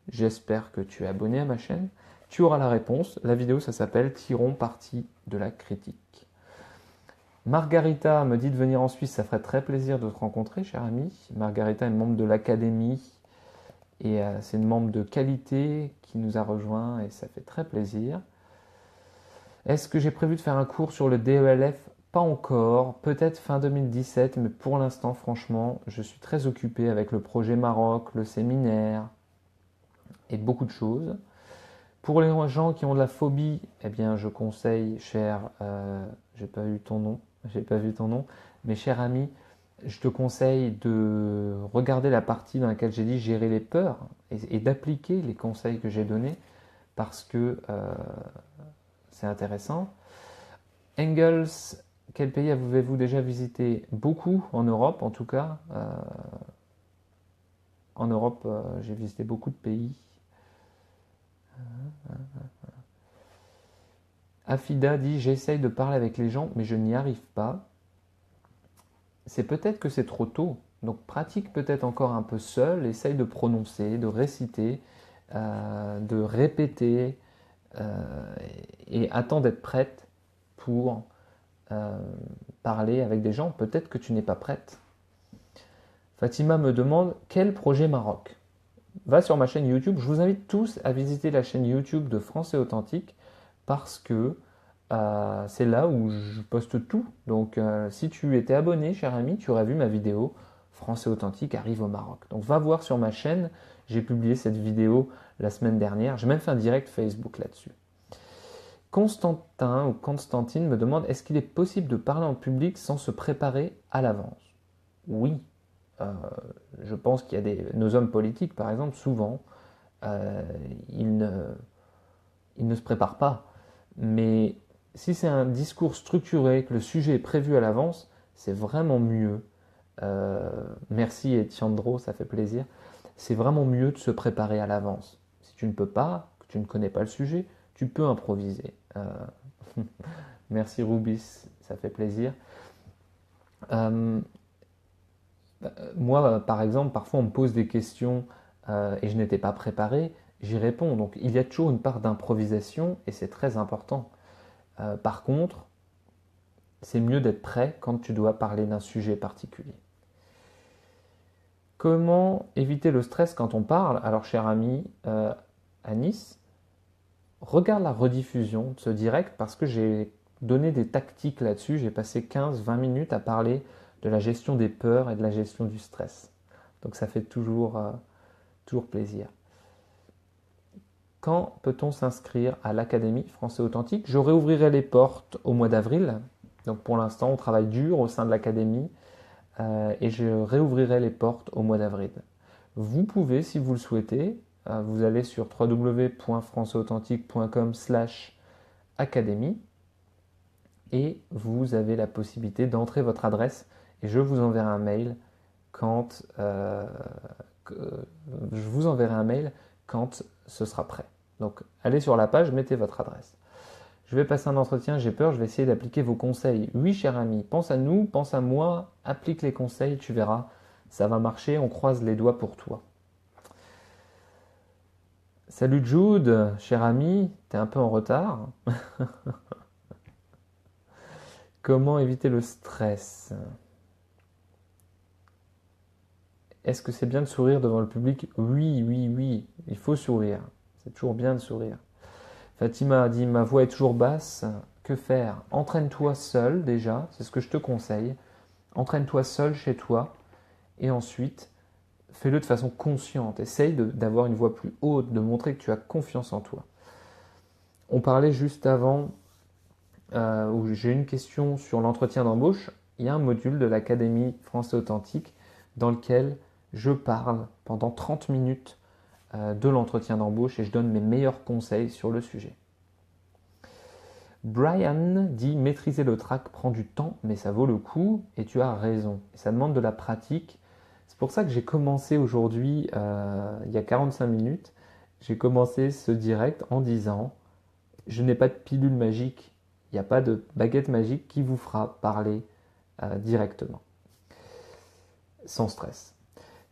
j'espère que tu es abonné à ma chaîne, tu auras la réponse. La vidéo, ça s'appelle Tirons parti de la critique. Margarita me dit de venir en Suisse, ça ferait très plaisir de te rencontrer, cher ami. Margarita est membre de l'académie et c'est une membre de qualité qui nous a rejoint et ça fait très plaisir. Est-ce que j'ai prévu de faire un cours sur le DELF? Pas encore, peut-être fin 2017, mais pour l'instant, franchement, je suis très occupé avec le projet Maroc, le séminaire et beaucoup de choses. Pour les gens qui ont de la phobie, eh bien, je conseille, cher j'ai pas vu ton nom, j'ai pas vu ton nom, mais cher ami, je te conseille de regarder la partie dans laquelle j'ai dit gérer les peurs et d'appliquer les conseils que j'ai donnés parce que c'est intéressant. Engels, quel pays avez-vous déjà visité? Beaucoup en Europe en tout cas. En Europe, j'ai visité beaucoup de pays. Afida dit j'essaye de parler avec les gens mais je n'y arrive pas. C'est peut-être que c'est trop tôt. Donc pratique peut-être encore un peu seul, essaye de prononcer, de réciter, de répéter et attends d'être prête pour parler avec des gens. Peut-être que tu n'es pas prête. Fatima me demande quel projet Maroc? Va sur ma chaîne YouTube. Je vous invite tous à visiter la chaîne YouTube de Français Authentique parce que c'est là où je poste tout. Donc si tu étais abonné, cher ami, tu aurais vu ma vidéo Français Authentique arrive au Maroc. Donc va voir sur ma chaîne. J'ai publié cette vidéo la semaine dernière. J'ai même fait un direct Facebook là-dessus. Constantin ou Constantine me demande est-ce qu'il est possible de parler en public sans se préparer à l'avance? Oui. Je pense qu'il y a nos hommes politiques, par exemple, souvent, ils ne se préparent pas. Mais si c'est un discours structuré, que le sujet est prévu à l'avance, c'est vraiment mieux. Merci Etiandro, ça fait plaisir. C'est vraiment mieux de se préparer à l'avance. Si tu ne peux pas, que tu ne connais pas le sujet, tu peux improviser. Merci Rubis, ça fait plaisir. Moi, par exemple, parfois on me pose des questions et je n'étais pas préparé, j'y réponds. Donc il y a toujours une part d'improvisation et c'est très important. Par contre, c'est mieux d'être prêt quand tu dois parler d'un sujet particulier. Comment éviter le stress quand on parle? Alors, cher ami Anis, regarde la rediffusion de ce direct parce que j'ai donné des tactiques là-dessus. J'ai passé 15-20 minutes à parler de la gestion des peurs et de la gestion du stress. Donc ça fait toujours plaisir. Quand peut-on s'inscrire à l'Académie Français Authentique? Je réouvrirai les portes au mois d'avril. Donc pour l'instant, on travaille dur au sein de l'Académie et je réouvrirai les portes au mois d'avril. Vous pouvez, si vous le souhaitez, vous allez sur www.françaisauthentique.com/académie et vous avez la possibilité d'entrer votre adresse et je vous enverrai un mail quand ce sera prêt. Donc allez sur la page, mettez votre adresse. Je vais passer un entretien, j'ai peur, je vais essayer d'appliquer vos conseils. Oui, cher ami, pense à nous, pense à moi, applique les conseils, tu verras, ça va marcher, on croise les doigts pour toi. Salut Jude, cher ami, t'es un peu en retard. Comment éviter le stress? Est-ce que c'est bien de sourire devant le public? Oui, oui, oui, il faut sourire. C'est toujours bien de sourire. Fatima a dit ma voix est toujours basse. Que faire? Entraîne-toi seul déjà, c'est ce que je te conseille. Entraîne-toi seul chez toi et ensuite fais-le de façon consciente. Essaye d'avoir une voix plus haute, de montrer que tu as confiance en toi. On parlait juste avant où j'ai une question sur l'entretien d'embauche. Il y a un module de l'Académie Français Authentique dans lequel je parle pendant 30 minutes de l'entretien d'embauche et je donne mes meilleurs conseils sur le sujet. Brian dit maîtriser le track prend du temps mais ça vaut le coup et tu as raison. Et ça demande de la pratique. C'est pour ça que j'ai commencé aujourd'hui, il y a 45 minutes, j'ai commencé ce direct en disant je n'ai pas de pilule magique, il n'y a pas de baguette magique qui vous fera parler directement, sans stress.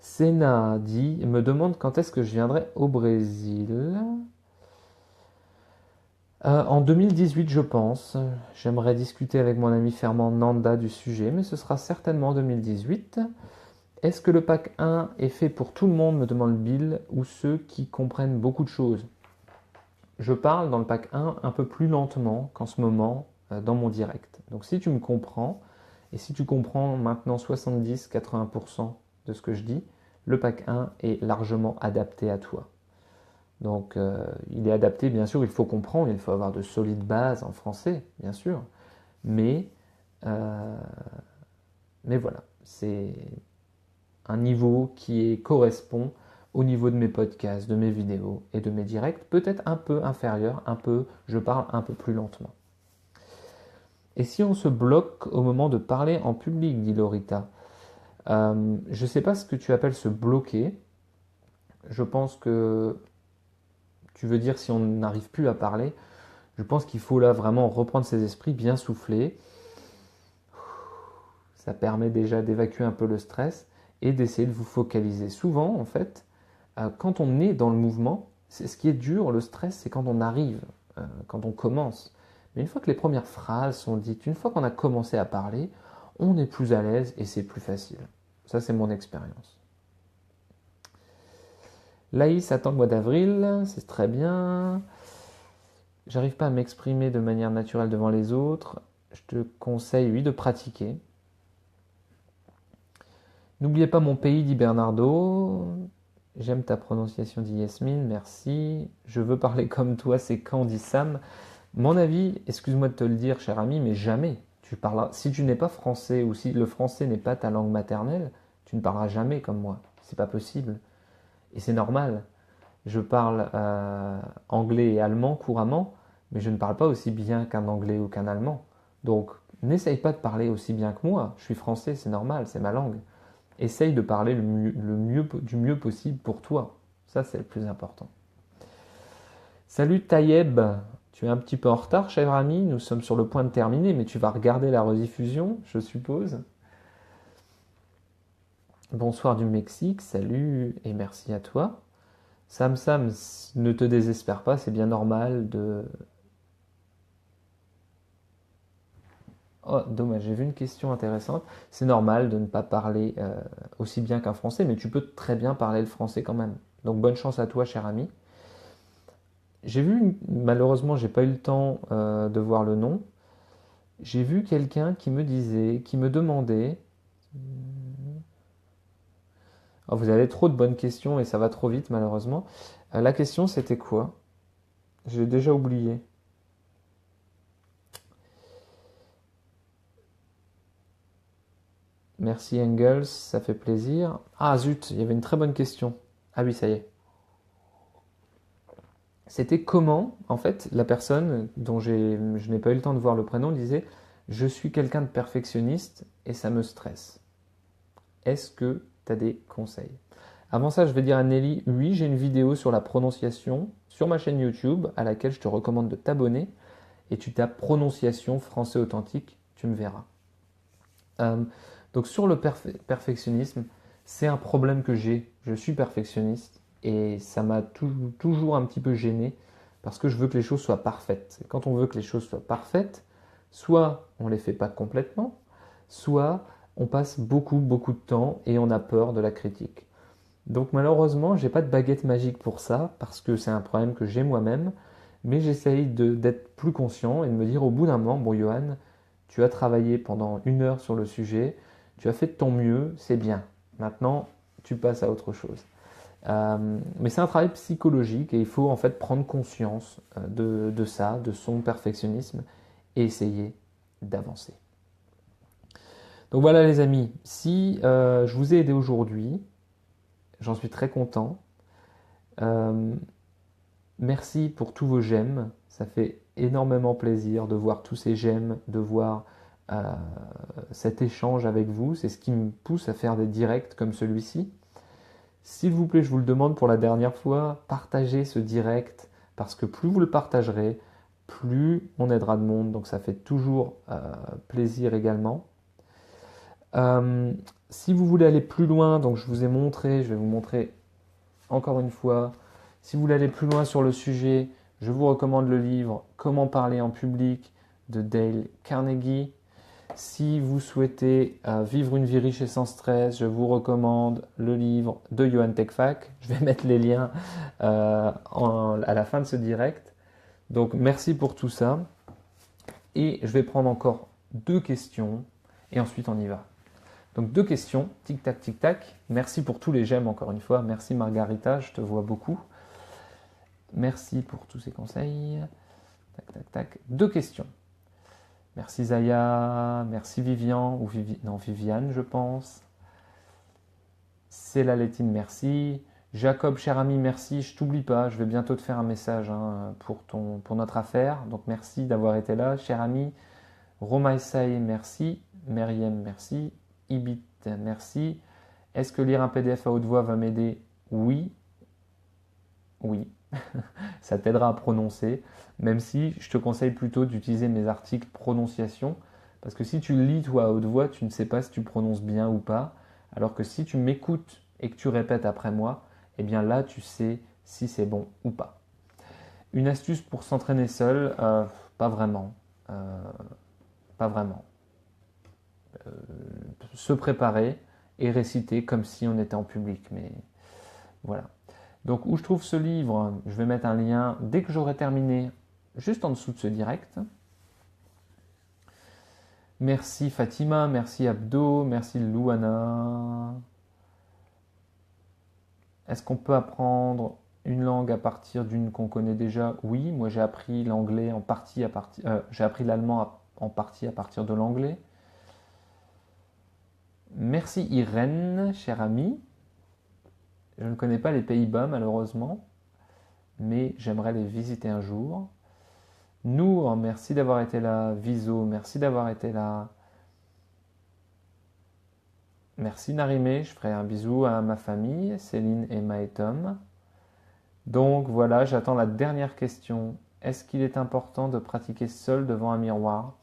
Sena dit, me demande quand est-ce que je viendrai au Brésil. En 2018, je pense. J'aimerais discuter avec mon ami Fernand Nanda du sujet, mais ce sera certainement en 2018. Est-ce que le pack 1 est fait pour tout le monde, me demande Bill, ou ceux qui comprennent beaucoup de choses? Je parle dans le pack 1 un peu plus lentement qu'en ce moment dans mon direct. Donc si tu me comprends, et si tu comprends maintenant 70-80% de ce que je dis, le pack 1 est largement adapté à toi. Donc il est adapté, bien sûr, il faut comprendre, il faut avoir de solides bases en français, bien sûr, Mais, euh, mais voilà, c'est un niveau correspond au niveau de mes podcasts, de mes vidéos et de mes directs, peut-être un peu inférieur, je parle un peu plus lentement. Et si on se bloque au moment de parler en public, dit Lorita, je ne sais pas ce que tu appelles se bloquer. Je pense que tu veux dire si on n'arrive plus à parler. Je pense qu'il faut là vraiment reprendre ses esprits, bien souffler. Ça permet déjà d'évacuer un peu le stress et d'essayer de vous focaliser. Souvent, en fait, quand on est dans le mouvement, ce qui est dur, le stress, c'est quand on arrive, quand on commence. Mais une fois que les premières phrases sont dites, une fois qu'on a commencé à parler, on est plus à l'aise et c'est plus facile. Ça, c'est mon expérience. Laïs attend le mois d'avril, c'est très bien. J'arrive pas à m'exprimer de manière naturelle devant les autres. Je te conseille, oui, de pratiquer. N'oubliez pas mon pays, dit Bernardo. J'aime ta prononciation, dit Yasmine, merci. Je veux parler comme toi, c'est quand, dit Sam. Mon avis, excuse-moi de te le dire, cher ami, mais jamais. Si tu n'es pas français ou si le français n'est pas ta langue maternelle, tu ne parleras jamais comme moi. C'est pas possible. Et c'est normal. Je parle anglais et allemand couramment, mais je ne parle pas aussi bien qu'un anglais ou qu'un allemand. Donc, n'essaye pas de parler aussi bien que moi. Je suis français, c'est normal, c'est ma langue. Essaye de parler du mieux possible pour toi. Ça, c'est le plus important. Salut Tayeb, tu es un petit peu en retard, cher ami. Nous sommes sur le point de terminer, mais tu vas regarder la rediffusion, je suppose. Bonsoir du Mexique, salut et merci à toi. Sam, ne te désespère pas, c'est bien normal de... Oh, dommage, j'ai vu une question intéressante. C'est normal de ne pas parler aussi bien qu'un français, mais tu peux très bien parler le français quand même. Donc bonne chance à toi, cher ami. Malheureusement, j'ai pas eu le temps de voir le nom. J'ai vu quelqu'un qui me demandait. Oh, vous avez trop de bonnes questions et ça va trop vite, malheureusement. La question, c'était quoi? J'ai déjà oublié. Merci Engels, ça fait plaisir. Ah zut, il y avait une très bonne question. Ah oui, ça y est. C'était comment, en fait, la personne dont je n'ai pas eu le temps de voir le prénom disait: je suis quelqu'un de perfectionniste et ça me stresse. Est-ce que tu as des conseils? Avant ça, je vais dire à Nelly, oui, j'ai une vidéo sur la prononciation sur ma chaîne YouTube à laquelle je te recommande de t'abonner et tu tapes prononciation français authentique, tu me verras. Donc sur le perfectionnisme, c'est un problème que j'ai. Je suis perfectionniste et ça m'a toujours un petit peu gêné parce que je veux que les choses soient parfaites. Et quand on veut que les choses soient parfaites, soit on ne les fait pas complètement, soit on passe beaucoup de temps et on a peur de la critique. Donc malheureusement, j'ai pas de baguette magique pour ça parce que c'est un problème que j'ai moi-même, mais j'essaye d'être plus conscient et de me dire au bout d'un moment, bon Johan, tu as travaillé pendant 1 heure sur le sujet, tu as fait de ton mieux, c'est bien. Maintenant, tu passes à autre chose. Mais c'est un travail psychologique et il faut en fait prendre conscience de ça, de son perfectionnisme et essayer d'avancer. Donc voilà les amis, si je vous ai aidé aujourd'hui, j'en suis très content. Merci pour tous vos j'aime. Ça fait énormément plaisir de voir tous ces j'aime, de voir cet échange avec vous. C'est ce qui me pousse à faire des directs comme celui-ci. S'il vous plaît, je vous le demande pour la dernière fois, partagez ce direct parce que plus vous le partagerez, plus on aidera de monde. Donc ça fait toujours plaisir également. Si vous voulez aller plus loin, donc je vous ai montré, je vais vous montrer encore une fois. Si vous voulez aller plus loin sur le sujet, je vous recommande le livre Comment parler en public de Dale Carnegie. Si vous souhaitez vivre une vie riche et sans stress, je vous recommande le livre de Johan Techfac. Je vais mettre les liens à la fin de ce direct. Donc merci pour tout ça. Et je vais prendre encore 2 questions et ensuite on y va. Donc 2 questions, tic tac tic tac. Merci pour tous les j'aime encore une fois. Merci Margarita, je te vois beaucoup. Merci pour tous ces conseils. Tac tac tac. 2 questions. Merci Zaya, merci Vivian, ou non, Viviane, je pense. C'est la Létine, merci. Jacob, cher ami, merci. Je t'oublie pas, je vais bientôt te faire un message hein, pour notre affaire. Donc merci d'avoir été là, cher ami. Romaïsaï, merci. Meriem, merci. Ibit, merci. Est-ce que lire un PDF à haute voix va m'aider? Oui. Oui. Ça t'aidera à prononcer, même si je te conseille plutôt d'utiliser mes articles prononciation, parce que si tu lis toi à haute voix, tu ne sais pas si tu prononces bien ou pas, alors que si tu m'écoutes et que tu répètes après moi, eh bien là tu sais si c'est bon ou pas. Une astuce pour s'entraîner seul, pas vraiment. Euh, Pas vraiment. Se préparer et réciter comme si on était en public, mais voilà. Donc où je trouve ce livre, je vais mettre un lien dès que j'aurai terminé, juste en dessous de ce direct. Merci Fatima, merci Abdo, merci Louana. Est-ce qu'on peut apprendre une langue à partir d'une qu'on connaît déjà? Oui, moi j'ai appris l'anglais en partie à partir, j'ai appris l'allemand en partie à partir de l'anglais. Merci Irène, chère amie. Je ne connais pas les Pays-Bas malheureusement, mais j'aimerais les visiter un jour. Nour, merci d'avoir été là. Viso, merci d'avoir été là. Merci Narimé, je ferai un bisou à ma famille, Céline, Emma et Tom. Donc voilà, j'attends la dernière question. Est-ce qu'il est important de pratiquer seul devant un miroir?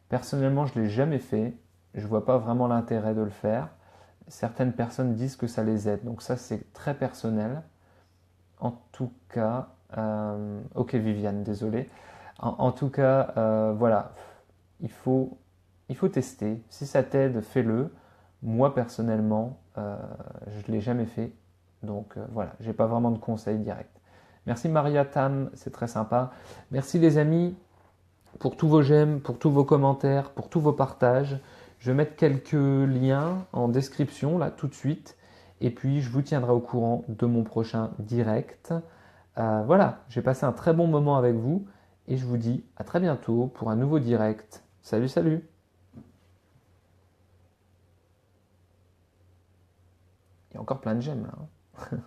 Personnellement, je ne l'ai jamais fait. Je ne vois pas vraiment l'intérêt de le faire. Certaines personnes disent que ça les aide, donc ça c'est très personnel. En tout cas, ok Viviane, désolé. En tout cas, voilà, il faut, il faut tester. Si ça t'aide, fais-le. Moi personnellement, je ne l'ai jamais fait. Donc voilà, j'ai pas vraiment de conseils directs. Merci Maria Tam, c'est très sympa. Merci les amis pour tous vos j'aime, pour tous vos commentaires, pour tous vos partages. Je vais mettre quelques liens en description là tout de suite. Et puis je vous tiendrai au courant de mon prochain direct. Voilà, j'ai passé un très bon moment avec vous et je vous dis à très bientôt pour un nouveau direct. Salut, salut! Il y a encore plein de j'aime là.